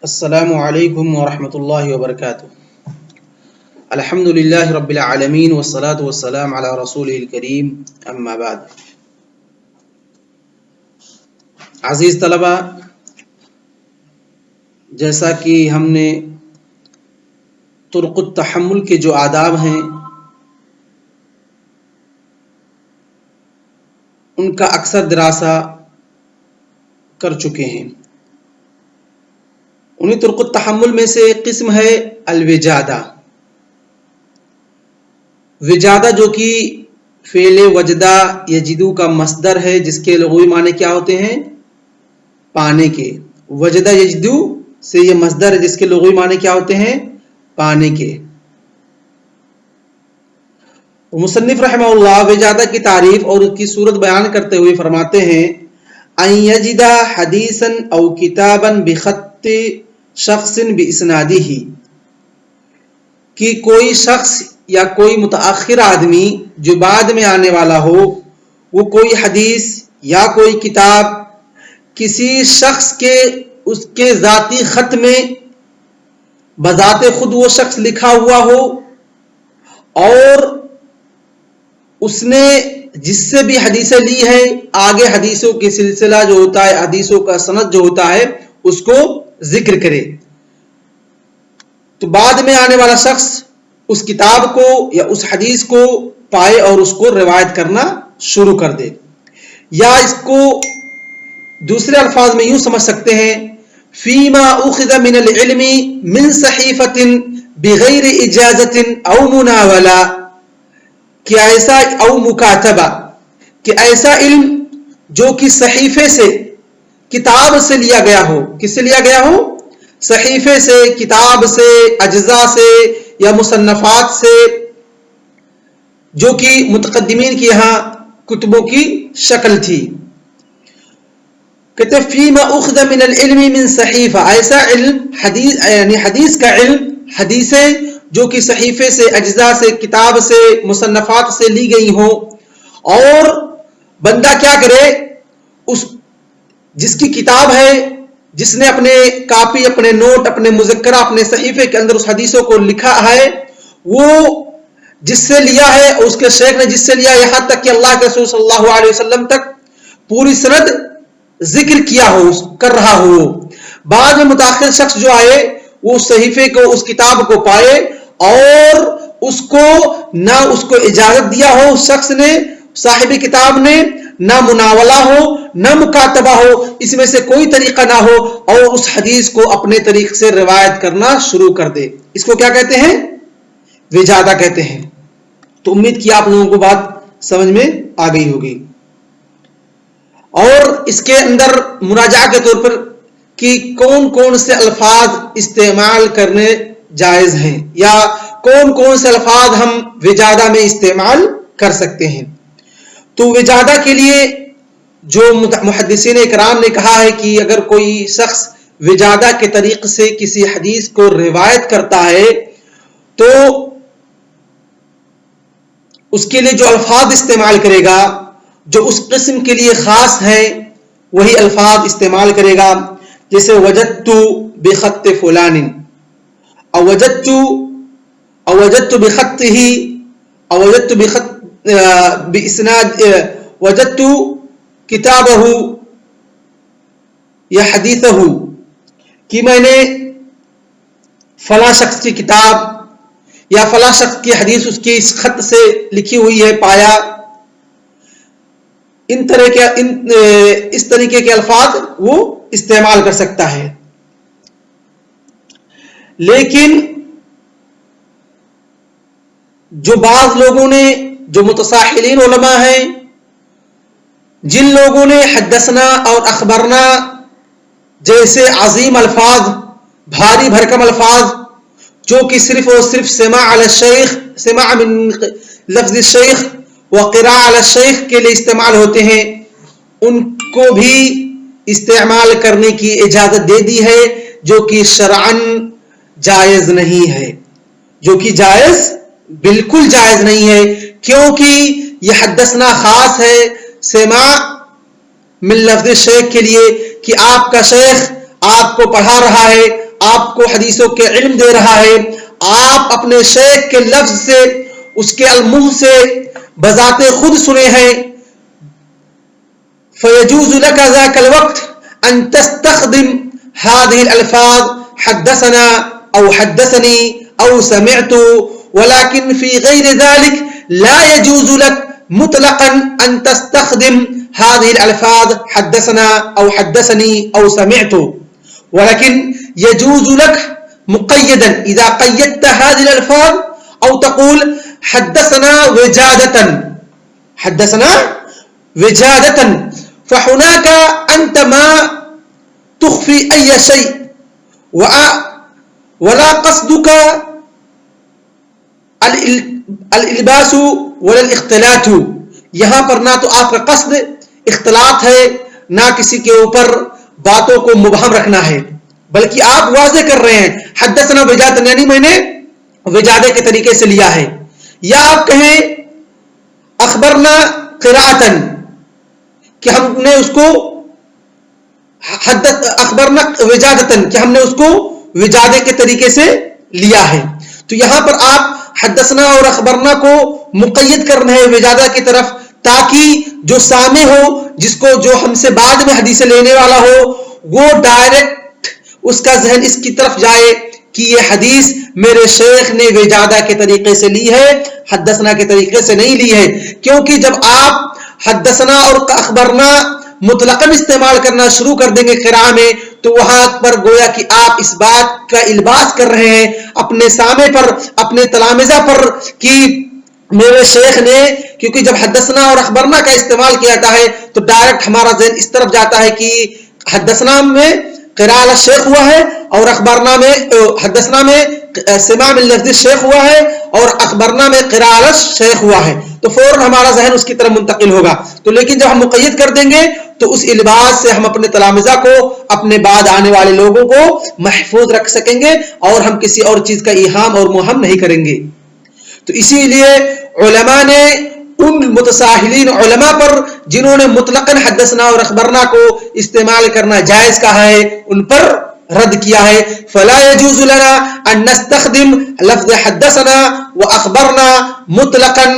السلام علیکم ورحمۃ اللہ وبرکاتہ۔ الحمد للہ رب العالمین والصلاة والسلام علی رسولہ الکریم، اما بعد۔ عزیز طلبہ، جیسا کہ ہم نے طرق التحمل کے جو آداب ہیں ان کا اکثر دراسہ کر چکے ہیں۔ انہیں طرق التحمل میں سے ایک قسم ہے الوجادہ۔ وجادہ جو کہ فعل وجدہ یجدو کا مصدر ہے، جس کے لغوی معنی کیا ہوتے ہیں؟ پانے کے۔ وجدہ یجدو سے یہ مصدر ہے جس کے لغوی معنی کیا ہوتے ہیں؟ پانے کے۔ مصنف رحمہ اللہ وجادہ کی تعریف اور اس کی صورت بیان کرتے ہوئے فرماتے ہیں ان یجد حدیثا او کتابا بخط شخص باسنادہ، کہ کوئی شخص یا کوئی متأخر آدمی جو بعد میں آنے والا ہو، وہ کوئی حدیث یا کوئی کتاب کسی شخص کے اس کے ذاتی خط میں بذات خود وہ شخص لکھا ہوا ہو، اور اس نے جس سے بھی حدیثیں لی ہے آگے حدیثوں کے سلسلہ جو ہوتا ہے، حدیثوں کا سند جو ہوتا ہے، اس کو ذکر کرے، تو بعد میں آنے والا شخص اس کتاب کو یا اس حدیث کو پائے اور اس کو روایت کرنا شروع کر دے۔ یا اس کو دوسرے الفاظ میں یوں سمجھ سکتے ہیں فیما اخذ من العلم من صحیفۃ بغیر اجازت او مناولہ، کہ ایسا او مکاتبہ، کہ ایسا علم جو کہ صحیفے سے، کتاب سے لیا گیا ہو۔ کس سے لیا گیا ہو؟ صحیفے سے، کتاب سے، اجزاء سے یا مصنفات سے، جو کہ متقدمین کی یہاں کتبوں کی شکل تھی۔ کہتے فیما اخذ من العلم من صحیفہ، ایسا علم حدیث یعنی حدیث کا علم، حدیثیں جو کہ صحیفے سے، اجزاء سے، کتاب سے، مصنفات سے لی گئی ہوں، اور بندہ کیا کرے، اس جس کی کتاب ہے، جس نے اپنے کاپی، اپنے نوٹ، اپنے مذکرہ، اپنے صحیفے کے اندر اس حدیثوں کو لکھا ہے، وہ جس سے لیا ہے، اس کے شیخ نے جس سے لیا، یہاں تک کہ اللہ کے رسول صلی اللہ علیہ وسلم تک پوری سند ذکر کیا ہو، کر رہا ہو۔ بعد میں متأخر شخص جو آئے، وہ اس صحیفے کو، اس کتاب کو پائے اور اس کو نہ اس کو اجازت دیا ہو اس شخص نے، صاحب کتاب نے، نہ مناولہ ہو، نہ مکاتبہ ہو، اس میں سے کوئی طریقہ نہ ہو، اور اس حدیث کو اپنے طریقے سے روایت کرنا شروع کر دے۔ اس کو کیا کہتے ہیں؟ وجادہ کہتے ہیں۔ تو امید کی آپ لوگوں کو بات سمجھ میں آ گئی ہوگی۔ اور اس کے اندر مراجعہ کے طور پر کہ کون کون سے الفاظ استعمال کرنے جائز ہیں، یا کون کون سے الفاظ ہم وجادہ میں استعمال کر سکتے ہیں۔ تو وجادہ کے لیے جو محدثین اکرام نے کہا ہے کہ اگر کوئی شخص وجادہ کے طریق سے کسی حدیث کو روایت کرتا ہے تو اس کے لیے جو الفاظ استعمال کرے گا، جو اس قسم کے لیے خاص ہیں، وہی الفاظ استعمال کرے گا، جیسے وجدت بخط فلان، او وجدت بخطه، او وجدت بخط باسناد، وجدت کتابہ یا حدیثہ، کہ میں نے فلاں شخص کی کتاب یا فلاں شخص کی حدیث اس کے اس خط سے لکھی ہوئی ہے پایا۔ اس طریقے کے الفاظ وہ استعمال کر سکتا ہے۔ لیکن جو بعض لوگوں نے، جو متساہلین علماء ہیں، جن لوگوں نے حدثنا اور اخبرنا جیسے عظیم الفاظ، بھاری بھرکم الفاظ، جو کہ صرف اور صرف سماع علی الشیخ، سماع من لفظ الشیخ وقراء علی الشیخ کے لیے استعمال ہوتے ہیں، ان کو بھی استعمال کرنے کی اجازت دے دی ہے، جو کہ شرعاً جائز نہیں ہے، جو کہ جائز بالکل جائز نہیں ہے، کیونکہ یہ حدثنا خاص ہے سماع من لفظ شیخ کے لیے، کہ آپ کا شیخ آپ کو پڑھا رہا ہے آپ کو حدیثوں کے علم دے رہا ہے، آپ اپنے شیخ کے لفظ سے، اس کے المنہ سے بذات خود سنے ہیں، فيجوز لك ذاك الوقت أن تستخدم هذه الألفاظ حدثنا أو حدثني أو سمعت، ولكن في غير ذلك لا يجوز لك مطلقا أن تستخدم هذه الألفاظ حدثنا أو حدثني أو سمعت، ولكن يجوز لك مقيدا إذا قيدت هذه الألفاظ أو تقول حدثنا وجادة، حدثنا وجادة، فهناك أنت ما تخفي أي شيء ولا قصدك الالباس ولا الاختلاط، یہاں پر نہ تو آپ کا قصد اختلاط ہے، نہ کسی کے اوپر باتوں کو مبہم رکھنا ہے، بلکہ آپ واضح کر رہے ہیں حدثنا وجادۃ، یعنی میں نے وجادہ کے طریقے سے لیا ہے، یا آپ کہیں اخبرنا قراءۃ کہ ہم نے اس کو اخبرنا وجادۃ کہ ہم نے اس کو وجادے کے طریقے سے لیا ہے، تو یہاں پر آپ حدثنا اور اخبرنا کو مقید کر رہے ہیں وجادہ کی طرف، تاکہ جو سامع ہو، جس کو جو ہم سے بعد میں حدیثیں لینے والا ہو، وہ ڈائریکٹ اس کا ذہن اس کی طرف جائے کہ یہ حدیث میرے شیخ نے وجادہ کے طریقے سے لی ہے، حدثنا کے طریقے سے نہیں لی ہے، کیونکہ جب آپ حدثنا اور اخبرنا مطلقاً استعمال کرنا شروع کر دیں گے قراءہ میں، تو وہاں پر گویا کہ آپ اس بات کا الباس کر رہے ہیں اپنے سامع پر، اپنے تلامذہ پر، کہ میرے شیخ نے، کیونکہ جب حدثنا اور اخبرنا کا استعمال کیا جاتا ہے تو ڈائریکٹ ہمارا ذہن اس طرف جاتا ہے کہ حدثنا میں قراءہ شیخ ہوا ہے اور اخبرنا میں حدثنا میں سماع من لفظ شیخ ہوا ہے اور اخبرنا میں قراءہ شیخ ہوا ہے، تو فوراً ہمارا ذہن اس کی طرف منتقل ہوگا، تو لیکن جب ہم مقید کر دیں گے تو اس الباس سے ہم اپنے تلامذہ کو، اپنے بعد آنے والے لوگوں کو محفوظ رکھ سکیں گے اور ہم کسی اور چیز کا ایہام اور موہم نہیں کریں گے۔ تو اسی لیے علماء نے ان متساہلین علماء پر جنہوں نے مطلقاً حدثنا اور اخبرنا کو استعمال کرنا جائز کہا ہے، ان پر رد کیا ہے، فلا يجوز لنا ان نستخدم لفظ حدثنا واخبرنا مطلقا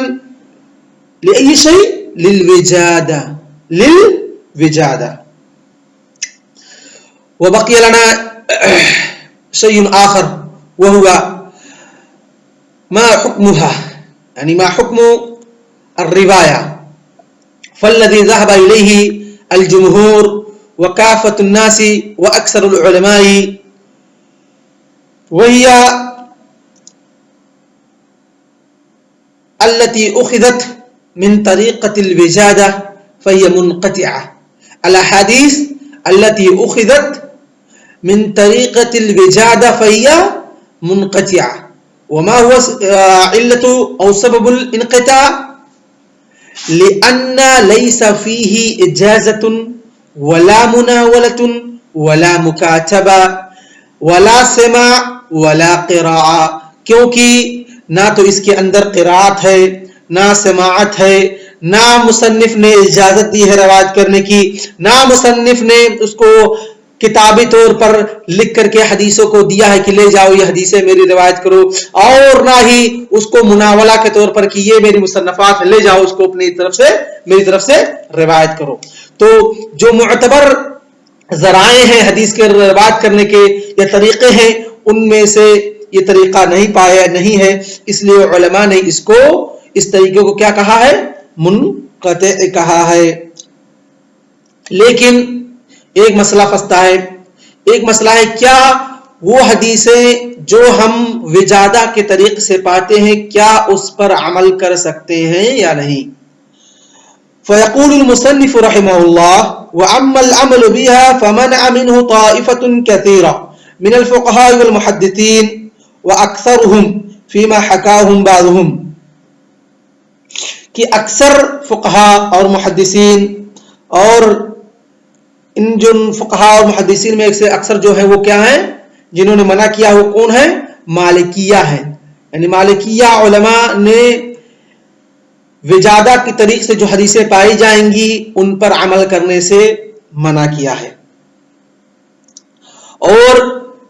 لأي شيء للوجادة. وبقي لنا شيء آخر وهو ما حكمها، يعني ما حكم الرواية، فالذي ذهب إليه الجمهور وكافة الناس وأكثر العلماء وهي التي أخذت من طريقة الوجادة فهي منقطعة. الأحاديث التي أخذت من طريقة الوجادة فهي منقطعة. وما هو علة أو سبب الانقطاع؟ لأن ليس فيه إجازة ولا مناولة ولا مكاتبة ولا سماع ولا قراءة، کیونکہ نہ تو اس کے اندر قراءت ہے، نہ سماعت ہے، نہ مصنف نے اجازت دی ہے روایت کرنے کی، نہ مصنف نے اس کو کتابی طور پر لکھ کر کے حدیثوں کو دیا ہے کہ لے جاؤ یہ حدیثیں میری روایت کرو، اور نہ ہی اس کو مناولہ کے طور پر کہ یہ میری مصنفات لے جاؤ اس کو اپنی طرف سے میری طرف سے روایت کرو۔ تو جو معتبر ذرائع ہیں حدیث کے روایت کرنے کے یا طریقے ہیں، ان میں سے یہ طریقہ نہیں پایا نہیں ہے، اس لیے علماء نے اس کو اس طریقے کو کیا کہا ہے؟ منقطع کہا ہے۔ لیکن ایک مسئلہ پھنستا ہے، ایک مسئلہ ہے کیا وہ حدیثیں جو ہم وجادہ کے طریق سے پاتے ہیں کیا اس پر عمل کر سکتے ہیں یا نہیں؟ فيقول المصنف رحمه الله وأما العمل بها فمنع منه طائفة كثيرة من الفقهاء والمحدثين وأكثرهم فيما حكاهم بعضهم، کہ اکثر فقہاء اور محدثین، اور ان جن فقہاء اور محدثین میں سے اکثر جو ہے وہ کیا ہیں جنہوں نے منع کیا، وہ کون ہے؟ مالکیہ ہیں، یعنی مالکیہ علماء نے وجادہ کی طریق سے جو حدیثیں پائی جائیں گی ان پر عمل کرنے سے منع کیا ہے۔ اور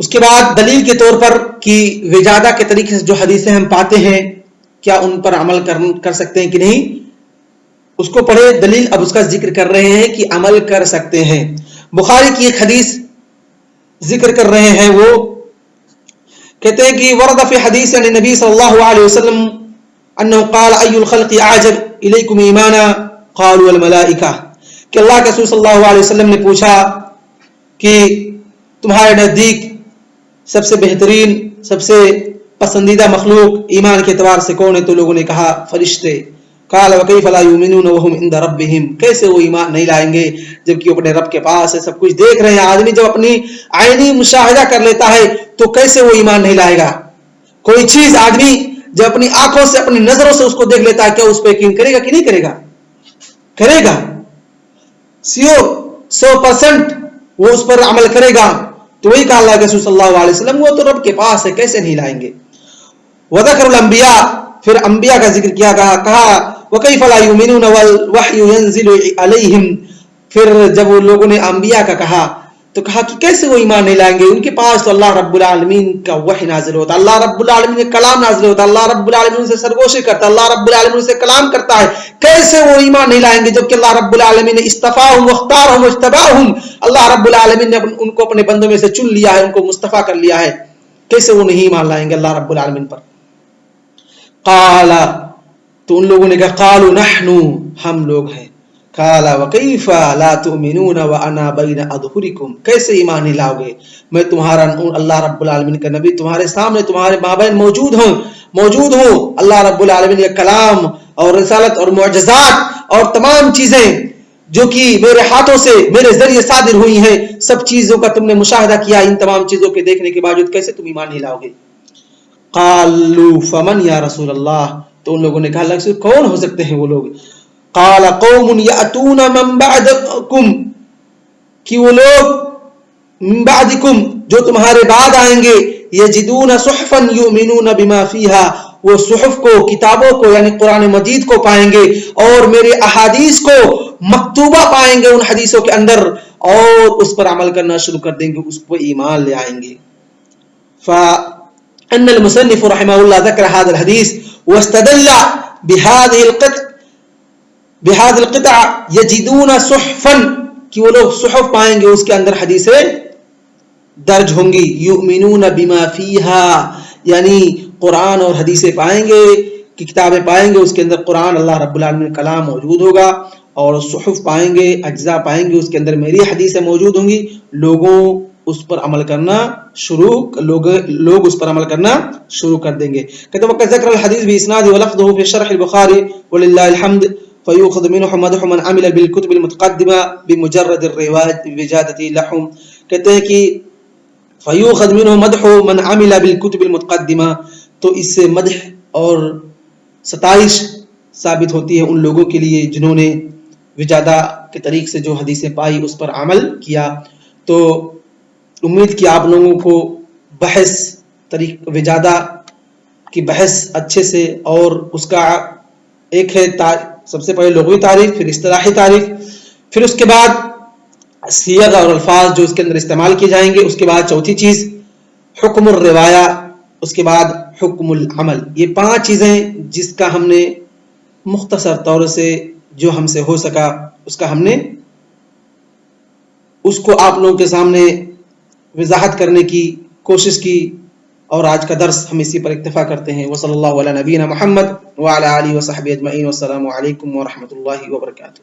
اس کے بعد دلیل کے طور پر کہ وجادہ کے طریقے سے جو حدیثیں ہم پاتے ہیں کیا ان پر عمل کر سکتے ہیں کہ نہیں، اس کو پڑھے. دلیل اب اس کا ذکر کر رہے ہیں کہ عمل کر سکتے ہیں. بخاری کی ایک حدیث ذکر کر رہے ہیں، وہ کہتے ہیں کہ ورد فی حدیث عن نبی صلی اللہ علیہ وسلم انه قال ای الخلق اعجب الیکم ایمانا قالوا الملائکہ، کہ اللہ کے رسول صلی اللہ علیہ وسلم نے پوچھا کہ تمہارے نزدیک سب سے بہترین، سب سے پسندیدہ مخلوق ایمان کے اعتبار سے کون ہے؟ تو لوگوں نے کہا فرشتے. قال وکیف لا یؤمنون وهم عند ربهم، کیسے وہ ایمان نہیں لائیں گے جبکہ وہ اپنے رب کے پاس ہے، سب کچھ دیکھ رہے ہیں. آدمی جب اپنی عینی مشاہدہ کر لیتا ہے تو کیسے وہ ایمان نہیں لائے گا؟ کوئی چیز آدمی جب اپنی آنکھوں سے، اپنی نظروں سے اس کو دیکھ لیتا ہے، کیا اس پہ یقین کرے گا کہ نہیں کرے گا؟ کرے گا. 100% وہ اس پر عمل کرے گا. تو وہی کہا اللہ کے رسول صلی اللہ علیہ وسلم وہ تو رب کے پاس ہے، کیسے نہیں لائیں گے. وذکر الانبیاء، پھر انبیاء کا ذکر کیا گیا. کہا وکیف لا یؤمنون والوحی ینزل علیہم، پھر جب وہ لوگوں نے انبیاء کا کہا تو کہا کہ کیسے وہ ایمان نہیں لائیں گے، ان کے پاس تو اللہ رب العالمین کا وحی نازل ہوتا، اللہ رب العالمین کا کلام نازل ہوتا، اللہ رب العالمین سے سرگوشی کرتا، اللہ رب العالمین سے کلام کرتا ہے، کیسے وہ ایمان نہیں لائیں گے جبکہ اللہ رب العالمین نے اصطفاہم واختارہم واجتباہم، اللہ رب العالمین نے ان کو اپنے بندوں میں سے چن لیا ہے، ان کو مصطفیٰ کر لیا ہے، کیسے وہ نہیں ایمان لائیں گے اللہ رب العالمین پر. قال، تو ان لوگوں نے کہا قالوا نحن، ہم لوگ ہیں. قال وکیف لا تؤمنون وانا بین اظہرکم، کیسے ایمان نہیں لاؤ گے، میں تمہارا اللہ رب العالمین کا نبی تمہارے سامنے تمہارے مابین موجود ہوں. اللہ رب العالمین کا کلام اور رسالت اور معجزات اور تمام چیزیں جو کہ میرے ہاتھوں سے میرے ذریعے صادر ہوئی ہیں، سب چیزوں کا تم نے مشاہدہ کیا، ان تمام چیزوں کے دیکھنے کے باوجود کیسے تم ایمان نہیں لاؤ گے. قالوا فمن یا رسول اللہ، تو ان لوگوں نے کہا اللہ کون ہو سکتے ہیں وہ لوگ. قال قوم یاتون من بعدکم، کہ وہ لوگ من بعدکم جو تمہارے بعد آئیں گے، یجدون صحفا یؤمنون بما فیہا، وہ صحف کو، کتابوں کو یعنی قرآن مجید کو پائیں گے اور میرے احادیث کو مکتوبہ پائیں گے ان حدیثوں کے اندر، اور اس پر عمل کرنا شروع کر دیں گے، اس پر ایمان لے آئیں گے. فان المصنف رحمہ اللہ ذکر هذا الحدیث واستدل بهذا القطع یجدون صحفا، کہ وہ لوگ صحف پائیں گے، اس کے اندر حدیثیں درج ہوں گی. یؤمنون بما فیہا، یعنی قرآن اور حدیثیں پائیں گے، کہ کتابیں پائیں گے، اس کے اندر قرآن اللہ رب العالمین کا کلام موجود ہوگا، اور صحف پائیں گے، اجزاء پائیں گے، اس کے اندر میری حدیثیں موجود ہوں گی. لوگ اس پر عمل کرنا شروع کر دیں گے. کہتے وقت ذکر الحدیث باسناد ولفظه في شرح البخاری وللہ الحمد فیؤخذ منه مدح من عمل بالکتب المتقدمہ بمجرد الوجادۃ لهم. کہتے ہیں کہ فیؤخذ منه مدح من عمل بالکتب المتقدمہ، تو اس سے مدح اور ستائش ثابت ہوتی ہے ان لوگوں کے لیے جنہوں نے وجادہ کے طریق سے جو حدیثیں پائی اس پر عمل کیا. تو امید کہ آپ لوگوں کو بحث طریق وجادہ کی بحث اچھے سے، اور اس کا ایک ہے سب سے پہلے لغوی تعریف، پھر اصطلاحی تعریف، پھر اس کے بعد صیغ اور الفاظ جو اس کے اندر استعمال کیے جائیں گے، اس کے بعد چوتھی چیز حکم الروایہ، اس کے بعد حکم العمل. یہ 5 چیزیں جس کا ہم نے مختصر طور سے جو ہم سے ہو سکا اس کو آپ لوگوں کے سامنے وضاحت کرنے کی کوشش کی، اور آج کا درس ہم اسی پر اکتفا کرتے ہیں. وصلی اللہ علی نبینا محمد وعلی آلہ وصحبہ اجمعین، والسلام علیکم ورحمۃ اللہ وبرکاتہ.